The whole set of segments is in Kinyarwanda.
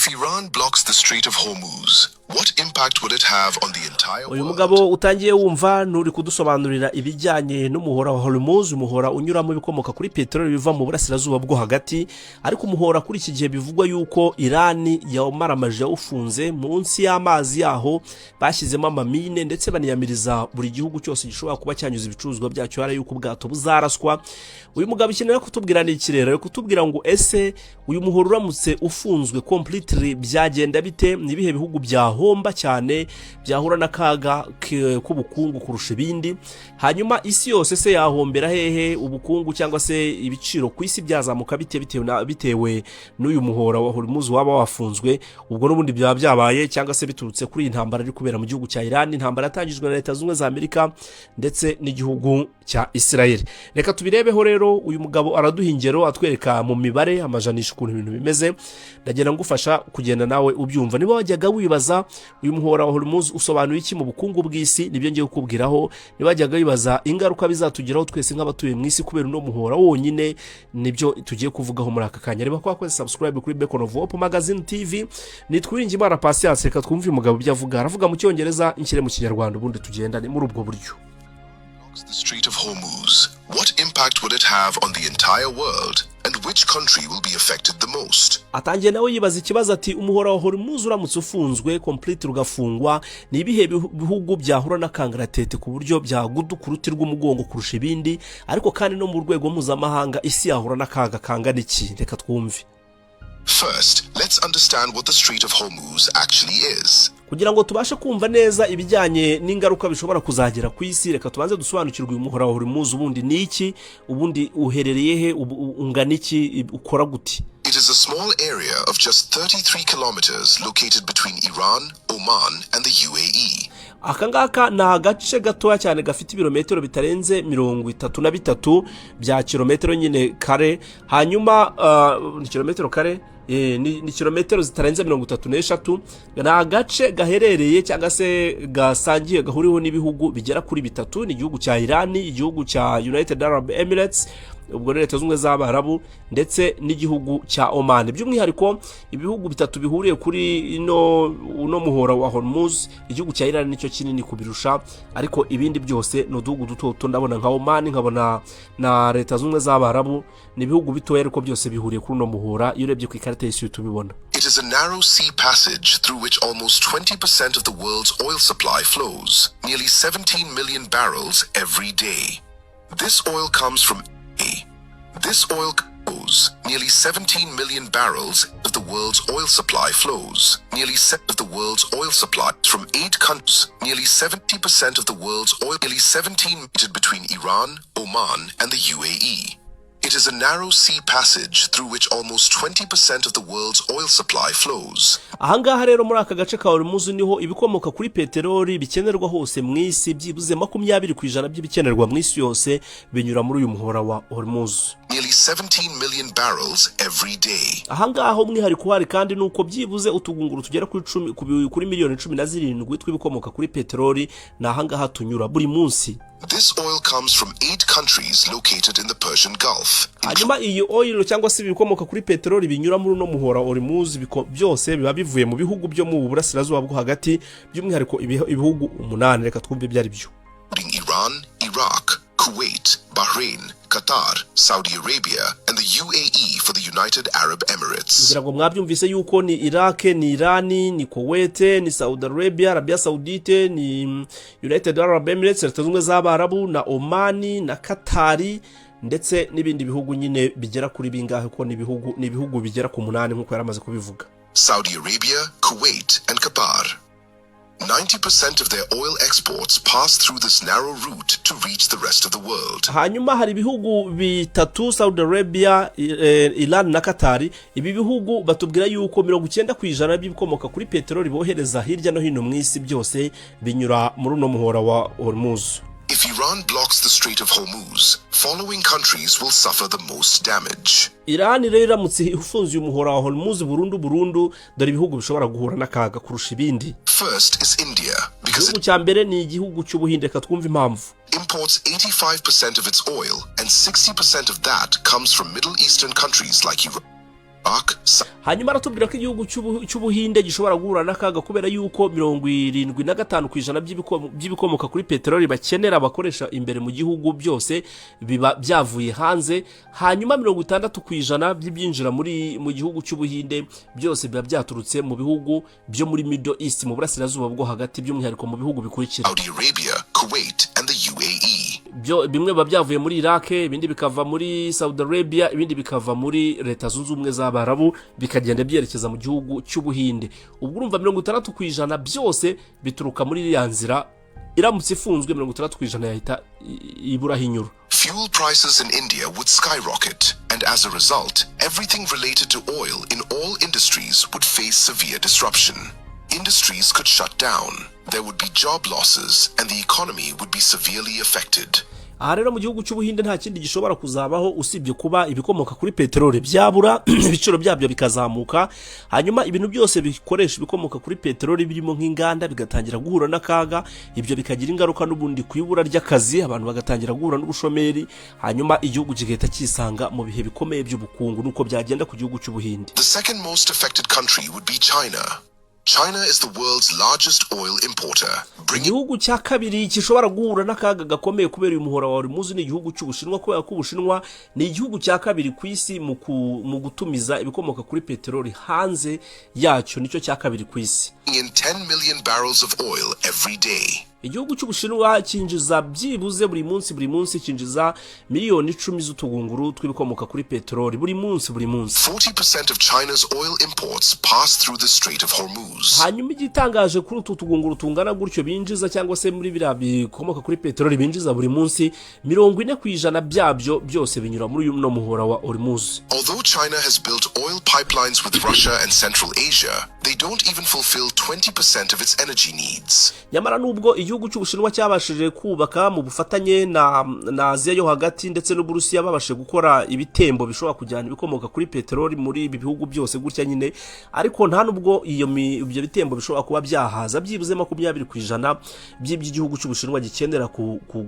If Iran blocks the Strait of Hormuz, what impact will it have on the entire world? Uyu mugabo utangiye wumva nuri kudusobanurira ibijyanye n'umuhora wa Hormuz, umuhora unyuramo ibikomoka kuri petroli biva mu burasirazuba bwo hagati, ariko umuhora kuri iki gihe bivugwa yuko Iran yamaramaje ufunze munsi y'amazi yaho, bashyizemo amamine ndetse baniyamiriza buri gihugu cyose gishobora kuba cyanyuza ibicuruzwa byacyo ari yuko ubwato buzaraswa. Uyu mugabo ikinera kutubwira ni ikirere, kutubwira ngo ese uyu muhora uramutse ufunzwe completely byagenda bite, nibihe bihugu byahomba cyane, byahura na kaga k'ubukungu kurusha ibindi, hanyuma isi yose se yahombera hehe ubukungu cyangwa se ibiciro ku isi byazamuka bitewe n'uyu muhora wa Hormuz waba wafunzwe, ubwo n'ubundi byaba byabaye cyangwa se biturutse kuri intambara iri kubera mu gihugu cya Iran, intambara yatangijwe na Leta Zunze za Amerika ndetse n'igihugu cya Israel. Reka tubirebeho rero, uyu mugabo araduha ingero atwereka mu mibare amajanisha ukuntu ibintu bimeze, ndagenda ngufasha kugenda nawe ubyumva. Niba wajyaga wibaza uyu muhora wa Hormuz usobanuye iki mu bukungu bw'isi, nibyo ngiye kukubwiraho. Niba wajyaga wibaza ingaruka bizatugeraho twese nk'abatuye mu isi kubera no muhora wonyine, nibyo tugiye kuvugaho muri aka kanya. Reba kwa subscribe kuri Beacon of Hope Magazine TV. Nitwiringi Imana Patience, reka twumve umugabo ibyo avuga. Aravuga mu cyongereza, inshyire mu kinyarwanda ubundi tugendane muri ubwo buryo. The Strait of Hormuz, what impact will it have on the entire world, and which country will be affected the most? Atangiye nawe yibaza ikibazo ati umuhora wa Hormuz uramutse ufunzwe complete ugafungwa, ni ibihe bihugu byahura na kangaratete ku buryo byagudu kurutirwa umugongo kurusha ibindi, ariko kandi no mu rwego mpuzamahanga isi yahura na kaga kangana iki? Reka twumve. First, let's understand what the Strait of Hormuz actually is. Kugira ngo tubashe kumva neza ibijyanye n'ingaruka bishobora kuzagera ku isi, reka tubanze dusobanukirwe uyu muhora wa Hormuz ubundi ni iki, ubundi uherereye he, ungana iki, ukora gute. It is a small area of just 33 kilometers located between Iran, Oman and the UAE. Akangaka na agace gatoya cyane gafite ibirometero bitarenze 33 bya kilometero nyine kare, hanyuma ni kilometero kare ni kilometero zitarenze 33, na agace gaherereye cyangwa se gasangiye gahuriho n'ibihugu bigera kuri bitatu, ni igihugu cya Iran, igihugu cya United Arab Emirates, ubwo Leta Zunze z'Abarabu ndetse n'igihugu cya Oman. By'umwihariko ibihugu bitatu bihuriye kuri uno muhora wa Hormuz, igihugu cya Iran nicyo kinini kubirusha, ariko ibindi byose no duhugu duto ndabona nka Oman, nkabona na Leta Zunze z'Abarabu, ni ibihugu bitoya ariko byose bihuriye kuri uno muhora. Iyo urebye ku ikarita y'isi tubibona. It is a narrow sea passage through which almost 20% of the world's oil supply flows, nearly 17 million barrels every day. This oil comes from This oil flows. Nearly 17 million barrels of the world's oil supply flows. Nearly 7% of the world's oil supply from 8 countries. Nearly 70% of the world's oil. Nearly 17 between Iran, Oman, and the UAE. It is a narrow sea passage through which almost 20% of the world's oil supply flows. Ahangaha rero muri aka gace ka Hormuz niho ibikomoka kuri peteroli bikenerwa hose mu isi, byibuze 20% by'ibikenerwa mu isi yose binyura muri uyu muhora wa Hormuz. Nearly 17 million barrels every day. Ahangaha umwihariko hari kandi nuko byibuze utugunguru tugera kuri miliyoni 17 tw'ibikomoka kuri peteroli na ahangaha tunyura buri munsi. This oil comes from 8 countries located in the Persian Gulf. Hanyuma iyi oil cyangwa se ibikomoka kuri peteroli binyura muri no muhora Hormuz byose biba bivuye mu bihugu byo mu burasirazuba bwo hagati, by'umwihariko ibihugu 8. Reka twumve byari byo. Iran, Iraq, Kuwait, Bahrain, Qatar, Saudi Arabia, and the UAE for the United Arab Emirates. Ngira ngo mwabyumvise yuko ni Iraq, ni Iran, ni Kuwait, ni Saudi Arabia, Arabia Saudite, ni United Arab Emirates, Leta Zunze z'Abarabu, na Oman, na Qatar, ndetse n'ibindi bihugu nyine bigera kuri bingahe ko ni bihugu bigera ku 8 nkuko yaramaze kubivuga. Saudi Arabia, Kuwait, and Qatar. 90% of their oil exports pass through this narrow route to reach the rest of the world. Hanyuma hari bihugu bitatu, Saudi Arabia, Iran na Qatar. Ibi bihugu batubwira yuko 90% by'ibikomoka kuri peteroli bohereza hirya no hino mu isi byose binyura muri no muhora wa Hormuz. If Iran blocks the Strait of Hormuz, following countries will suffer the most damage. Iran rero iramutse ifunze umuhora wa Hormuz burundu, dore ibihugu bishobora guhura n'akaga kurusha ibindi. First is India, because igihugu cya mbere ni igihugu cy'Ubuhinde. Ka twumva impamvu. Imports 85% of its oil, and 60% of that comes from Middle Eastern countries like Iran. hanyuma aratubwira ko igihugu cy'ubuhinde gishobora guhura n'akaga kubera yuko 75% by'ibikomoka kuri peteroli bakenera bakoresha imbere mu gihugu byose biba byavuye hanze, hanyuma 60% by'ibyinjira mu gihugu cy'ubuhinde byose biba byaturutse mu bihugu byo muri Middle East mu burasirazuba bwo hagati, by'umwihariko mu bihugu bikurikira Saudi Arabia, Kuwait and the UAE. bimwe biba byavuye muri Iraq, ibindi bikava muri Saudi Arabia, ibindi bikava muri Leta Zunze Ubumwe z'Abarabu bikagenda byerekeza mu gihugu cy'ubuhinde. Ubwo urumva 60% byose bituruka muri iriya nzira, iramutse ifunzwe 60% yahita iburaho inyura. Fuel prices in India would skyrocket, and as a result, everything related to oil in all industries would face severe disruption. Industries could shut down, there would be job losses, and the economy would be severely affected. Aha rero mu gihugu cy'ubuhinde nta kindi gishobora kuzabaho usibye kuba ibikomoka kuri peteroli byabura, ibiciro byabyo bikazamuka, hanyuma ibintu byose bikoresha ibikomoka kuri peteroli birimo nk'inganda bigatangira guhura n'akaga, ibyo bikagira ingaruka n'ubundi ku ibura ry'akazi, abantu bagatangira guhura n'ubushomeri, hanyuma igihugu kigahita kisanga mu bihe bikomeye by'ubukungu. Nuko byagenda ku gihugu cy'ubuhinde. The second most affected country would be China. China is the world's largest oil importer. Igihugu cya kabiri gishobora guhura n'akaga gakomeye kubera uyu muhora wa Hormuz ni igihugu cy'Ubushinwa, kubera ko Ubushinwa ni igihugu cya kabiri ku isi mu gutumiza ibikomoka kuri peteroli hanze yacyo, nicyo cya kabiri ku isi. In 10 million barrels of oil every day. Igihugu cy'Ubushinwa cyinjiza byibuze buri munsi cyinjiza miliyoni 10 z'utugunguru tw'ibikomoka kuri peteroli buri munsi. 40% of China's oil imports pass through the Strait of Hormuz. Hanyuma igitangaje kuri utu tugunguru tungana gutyo binjiza cyangwa se muri biriya bikomoka kuri peteroli binjiza buri munsi, 40% byabyo byose binyura muri uyu muhora wa Hormuz. Although China has built oil pipelines with Russia and Central Asia, they don't even fulfill 20% of its energy needs. Nyamara nubwo igihugu cy'Ubushinwa cyabashije kubaka mu bufatanye na Aziya yo hagati ndetse n'Uburusiya babashije gukora ibitembo bishobora kujyana ibikomoka kuri peteroli muri ibi bihugu byose gutya nyine, ariko nta nubwo ibyo bitembo bishobora kuba byahaza byibuze 20% by'igihugu cy'Ubushinwa gikenera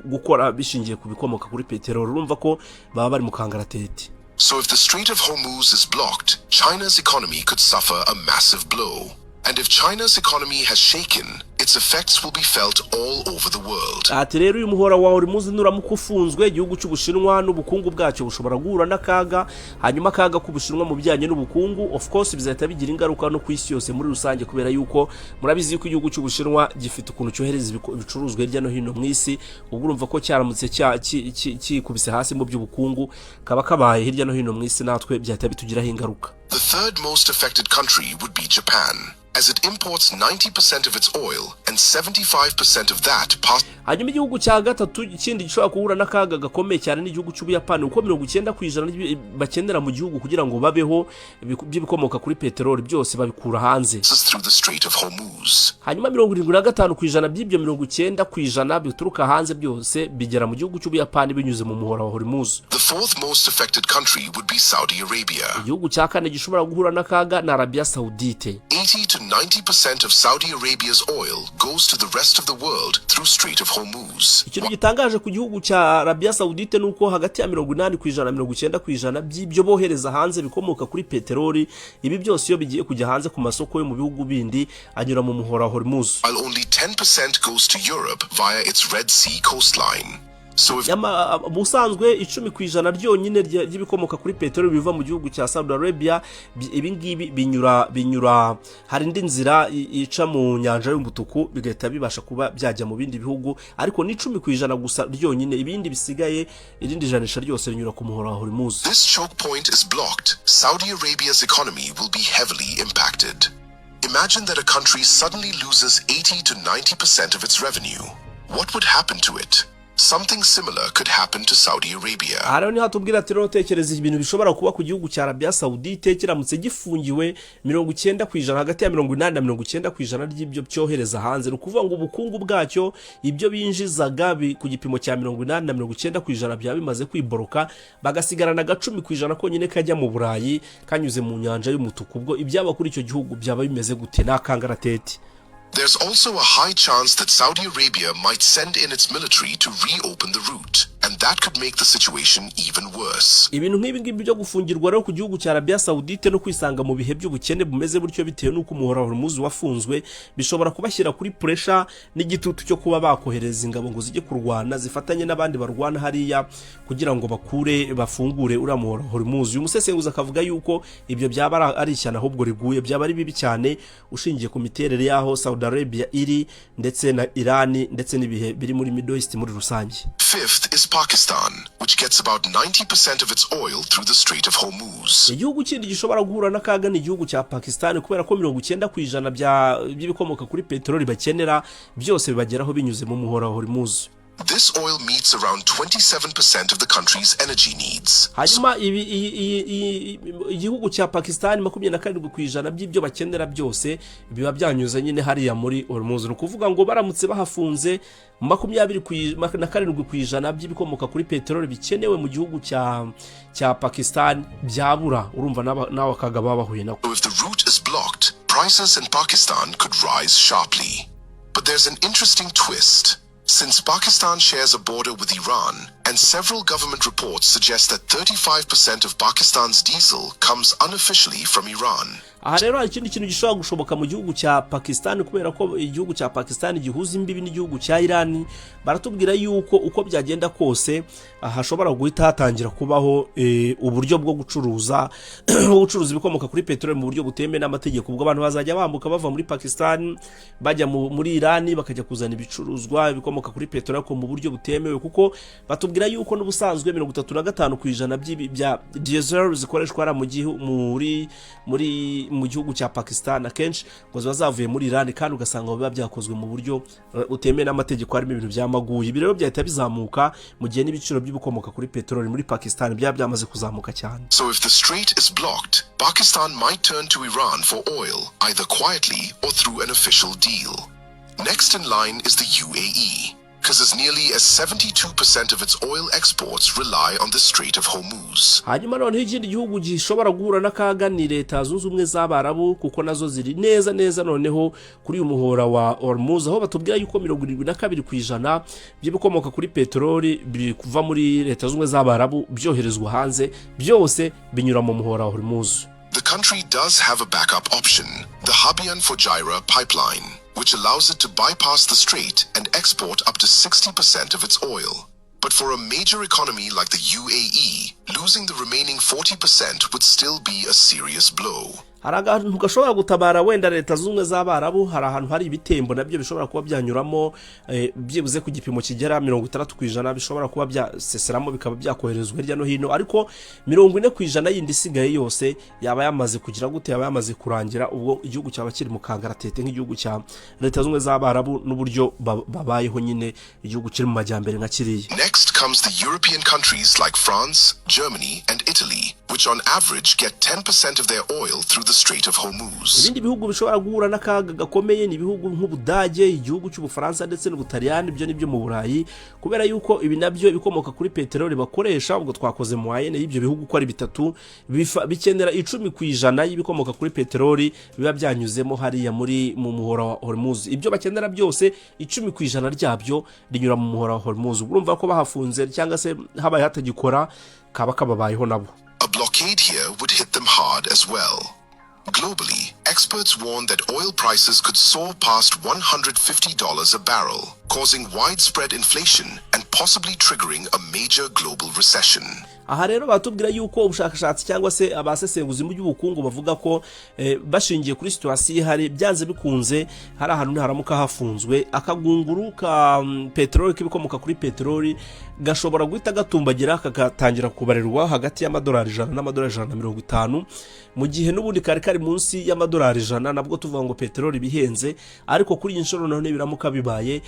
gukora bishingiye ku bikomoka kuri peteroli. Urumva ko baba bari mu kangaratete. So if the Strait of Hormuz is blocked, China's economy could suffer a massive blow. And if China's economy has shaken, its effects will be felt all over the world. Ati rero uyu muhora wa Hormuz nuramuka ufunzwe, igihugu cy'Ubushinwa n'ubukungu bwacyo bushobora guhura n'akaga, hanyuma akaga k'Ubushinwa mu bijyanye n'ubukungu of course bizahita bigira ingaruka no ku isi yose muri rusange, kubera yuko murabizi yuko igihugu cy'Ubushinwa gifite ukuntu cyohereza ibicuruzwa hirya no hino mu isi. Ubwo urumva ko cyaramutse kikubise hasi mu by'ubukungu kaba kabaye hirya no hino mu isi, natwe byahita bitugiraho ingaruka. The third most affected country would be Japan, as it imports 90% of its oil and 75% of that hanyuma igihugu cya gatatu ikindi gishobora guhura n'akaga gakomeye cyane n'igihugu cy'Ubuyapani, uko 90% bakenera mu gihugu kugira ngo babeho by'ibikomoka kuri peteroli byose babikura hanze. Hanyuma 75% by'ibyo 90% bituruka hanze byose bigera mu gihugu cy'Ubuyapani binyuze mu muhora wa Hormuz. The fourth most affected country would be Saudi Arabia. Igihugu cya kane gishobora guhura n'akaga na Arabia Saudite. 80 to 90% of Saudi Arabia's oil goes to the rest of the world through Strait of Hormuz. Ikintu gitangaje ku gihugu cya Arabia Saudite nuko hagati ya 80% na 90% by'ibyo bohereza hanze bikomoka kuri peteroli, ibi byose iyo bigiye kujya hanze ku masoko yo mu bihugu bindi anyura mu muhora wa Hormuz. While only 10% goes to Europe via its Red Sea coastline. Busanzwe 10% ryonyine ry'ibikomoka kuri peteroli biva mu gihugu cya Saudi Arabia, ibi ngibi binyura hari indi nzira ica mu nyanja y'umutuku bigahita bibasha kuba byajya mu bindi bihugu, ariko ni 10% gusa ryonyine, ibindi bisigaye irindi janisha ryose rinyura ku muhora wa Hormuz. This choke point is blocked. Saudi Arabia's economy will be heavily impacted. Imagine that a country suddenly loses 80 to 90% of its revenue. What would happen to it? Something similar could happen to Saudi Arabia. Aroni hatubwira ati rero tekereza ibintu bishobora kuba ku gihugu cya Arabia Saudite kiramutse gifungiwe 90% hagati ya 80 na 90% ry'ibyo cyohereza hanze, ukuvuga ngo ubukungu bwacyo ibyo binjizaga ku gipimo cya 80 na 90% byaba bimaze kwiboroka, bagasigarana 10% konyine kajya mu Burayi kanyuze mu nyanja y'umutuku. Ubwo ibyaba kuri icyo gihugu byaba bimeze gute? Nakangaratete. There's also a high chance that Saudi Arabia might send in its military to reopen the route. and that could make the situation even worse. Ibintu nk'ibi ngibi byo gufungirwa rero ku gihugu cya Arabia Saudite no kwisanga mu bihe by'ubukene bumeze buryo bitewe n'uko umuhora wa Hormuz wafunzwe bishobora kubashyira kuri pressure n'igitutu cyo kuba bakohereza ingabo ngo zijye kurwana zifatanye n'abandi barwana hariya kugira ngo bafungure uriya muhora wa Hormuz. Uyu musesenguzi akavuga yuko ibyo byaba ari ishyano ahubwo riguye, byaba ari bibi cyane ushingiye ku miterere yaho Saudi Arabia iri ndetse na Iran ndetse n'ibihe biri muri Middle East muri rusange. Fifth is Pakistan, which gets about 90% of its oil through the Strait of Hormuz. Igihugu kindi gishobora guhura n'akaga ni igihugu cya Pakistan kubera ko 90% by'ibikomoka kuri peteroli bakenera byose bibageraho binyuze mu muhora wa Hormuz. This oil meets around 27% of the country's energy needs. Hanyuma igihugu cya Pakistan 27% by'ibyo bakenera byose biba byanyuze nyine hariya muri Hormuz. No kuvuga ngo baramutse bahafunze 27% by'ibikomoka kuri peteroli bikenewe mu gihugu cya Pakistan byabura, urumva nawe Kaga babahuye nako. So if the route is blocked, prices in Pakistan could rise sharply. But there's an interesting twist. Since Pakistan shares a border with Iran, and several government reports suggest that 35% of Pakistan's diesel comes unofficially from Iran. Aha rero hari ikindi kintu gishobora gushoboka mu gihugu cya Pakistan kubera ko igihugu cya Pakistan gihuza imbibi n'igihugu cya Iran. Baratubwira yuko uko byagenda kose hashobora guhita hatangira kubaho uburyo bwo gucuruza ibikomoka kuri peteroli mu buryo butemewe n'amategeko, ubwo abantu bazajya bambuka bava muri Pakistan bajya muri Iran bakajya kuzana ibicuruzwa ibikomoka kuri peteroli ko mu buryo butemewe, kuko batubwira yuko n'ubusanzwe 35% bya diesel zikoreshwa mu gihugu cya Pakistan akenshi ngo zavuye muri Iran kandi ugasanga biba byakozwe mu buryo utemewe n'amategeko, harimo ibintu byamaguye. Ibi rero byahita bizamuka mu gihe n'ibiciro by'ibikomoka kuri peteroli muri Pakistan byamaze kuzamuka cyane. So if the strait is blocked, Pakistan might turn to Iran for oil, either quietly or through an official deal. Next in line is the UAE, because as nearly as 72% of its oil exports rely on the Strait of Hormuz. Hanyuma noneho ikindi gihugu gishobora guhura n'akaga ni Leta Zunze Ubumwe z'Abarabu, kuko nazo ziri neza noneho kuri umuhora wa Hormuz, aho batubwira yuko 72% by'ibikomoka kuri peteroli bikuva muri Leta Zunze Ubumwe z'Abarabu byoherezwa hanze, byose binyura mu muhora wa Hormuz. The country does have a backup option, the Habyan-Fujairah pipeline, which allows it to bypass the strait and export up to 60% of its oil. But for a major economy like the UAE, losing the remaining 40% would still be a serious blow. Hari ahantu gashobora gutabara wenda Leta Zunze Ubumwe z'Abarabu, hari ahantu hari ibitembo nabyo bishobora kuba byanyuramo byibuze ku gipimo kigera 60% bishobora kuba byaseseramo bikaba byakoherezwa hirya no hino, ariko 40% yindi isigaye yose yaba yamaze kugira gute, yaba yamaze kurangira, ubwo igihugu cyaba kiri mu kangaratete nk'igihugu cya Leta Zunze Ubumwe z'Abarabu n'uburyo babayeho nyine igihugu kiri mu majyambere nka kiriya. Next comes the European countries like France, Germany and Italy, which on average get 10% of their oil through the Strait of Hormuz. Ibindi bihugu bishobora guhura n'akaga gakomeye ni ibihugu nk'Ubudage, igihugu cy'Ubufaransa ndetse n'Ubutaliyani, byo nibyo mu Burayi, kubera yuko ibi nabyo bikomoka kuri peteroli bakoresha, ubwo twakoze mu ayene y'ibyo bihugu ko ari bitatu bikenera 10% y'ibikomoka kuri peteroli biba byanyuzemo hariya mu muhora wa Hormuz. Ibyo bakenera byose 10% ryabyo rinyura mu muhora wa Hormuz. Urumva ko bahafunze cyangwa se habaye hatagikora kaba kababayeho nabo. A blockade here would hit them hard as well. Globally, experts warn that oil prices could soar past $150 a barrel, causing widespread inflation and possibly triggering a major global recession. Aha rero batubwira yuko ubushakashatsi cyangwa se abasesenguzi mu by'ubukungu bavuga ko bashingiye kuri situation ihari byanze bikunze hari ahantu ntiharamuka hafunzwe akagunguru ka peteroli k'ibikomoka kuri peteroli gashobora guhita gatumbagira kagatangira kubarirwa hagati y'amadolari 100 n'amadolari 150, mu gihe n'ubundi kari munsi y'amadolari 100 nabwo tuvuga ngo peteroli bihenze, ariko kuri iyi nshuro naho biramuka bibaye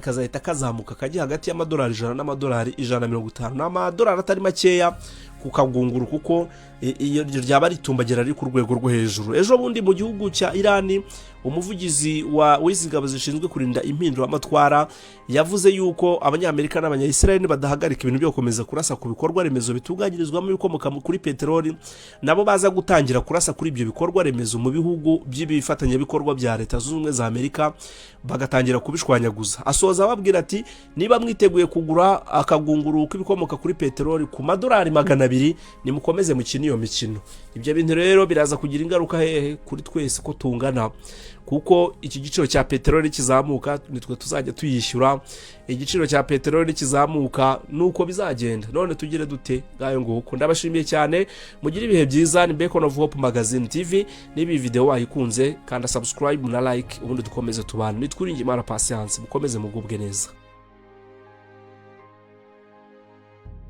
kazahita kazamuka kajya hagati y'amadolari 100 n'amadolari 150, n'amadolari atari makeya ku kagunguru kuko iyo ryaba ritumbagira ari ku rwego rwo hejuru. Ejo bundi mu gihugu cya Irani umuvugizi w'izi ngabo zishinzwe kurinda impinduramatwara yavuze yuko abanyamerika n'abanyayisirayeli badahagarika ibintu byo gukomeza kurasa ku bikorwa remezo bitunganyirizwamo ibikomoka kuri peteroli, nabo baza gutangira kurasa kuri ibyo bikorwa remezo mu bihugu by'ibifatanyabikorwa bya Leta Zunze Ubumwe za Amerika, bagatangira kubishwanyaguza. Asoza ababwira ati niba mwiteguye kugura akagunguru k'ibikomoka kuri peteroli ku madolari 200 nimukomeze mukina iyo mikino. Ibyo bintu rero biraza kugira ingaruka hehe kuri twese ko tungana, kuko iki giciro cya peteroli kizamuka nitwe tuzajya tuyishyura. Igiciro cya peteroli kizamuka nuko bizagenda. None tugire dute gayo nguko. Ndabashimiye cyane, mugire ibihe byiza. Ni Bacon of Hope Magazine TV. Nibi video wayikunze kanda subscribe na like, ubundi dukomeze tubana. Nitwiringe Imana Patience, mukomeze mugubwe neza.